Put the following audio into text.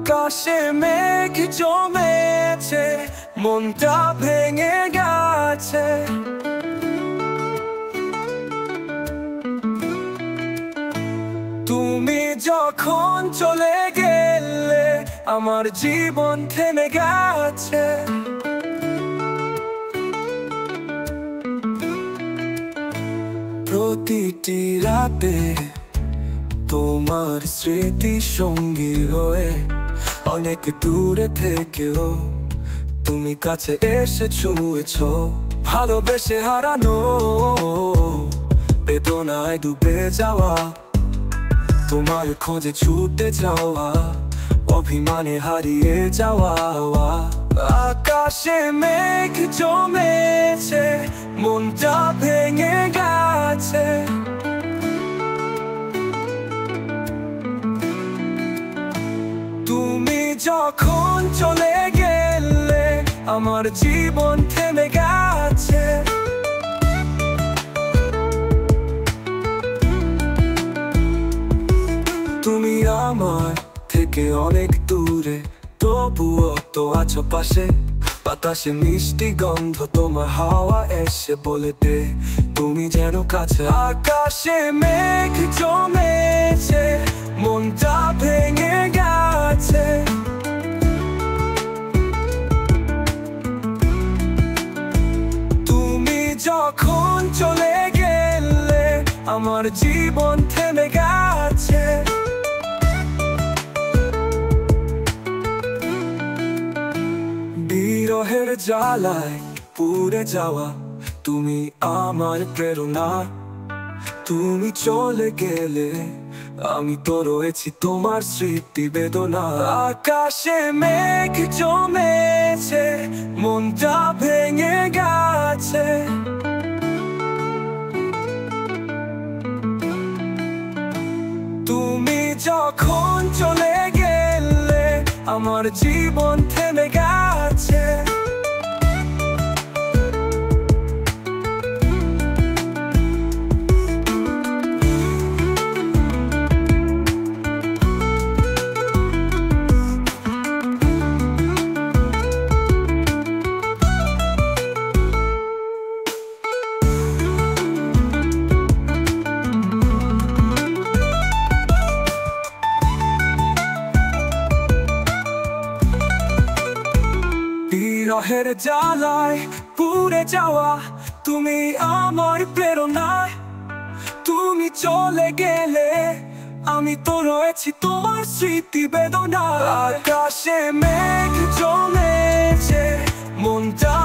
আকাশে মেঘ জমেছে, মনটা ভেঙে গেছে। তুমি যখন চলে গেলে আমার জীবন থেমে গেছে। প্রতিটি রাতে তোমার স্মৃতি সঙ্গী হয়ে, অনেক দূরে থেকেও তুমি কাছে এসে ছুঁয়েছ। ভালোবেসে হারানো, বেদনায় ডুবে যাওয়া, তোমার খোঁজে ছুটে যাওয়া, অভিমানে হারিয়ে যাওয়া। আকাশে মেঘ জমেছে, মনটা ভেঙে গেছে। তুমি যখন চলে গেলে আমার জীবন থেমে গেছে। তুমি আমার থেকে অনেক দূরে, তবুও তো আছো পাশে। বাতাসে মিষ্টি গন্ধ তোমার, হাওয়া এসে বলে দে তুমি যেন কাছে। আকাশে মেঘ জমেছে, মনটা ভেঙে গেছে। তুমি যখন চলে গেলে আমার জীবন থেমে গেছে। বিরহের জ্বালায় পুড়ে যাওয়া, তুমি আমার প্রেরণা। তুমি চলে গেলে আমি তো রয়েছি তোমার স্মৃতি বেদনা। আকাশে মেঘ জমেছে, মনটা ভেঙে গেছে। তুমি যখন চলে গেলে আমার জীবন থেমে গেছে। বিরহের জ্বালায় পুড়ে যাওয়া, তুমি আমার প্রেরণা। তুমি চলে গেলে আমি তো রয়েছি তোমার স্মৃতি বেদনা। আকাশে মেঘ জমেছে, মনটা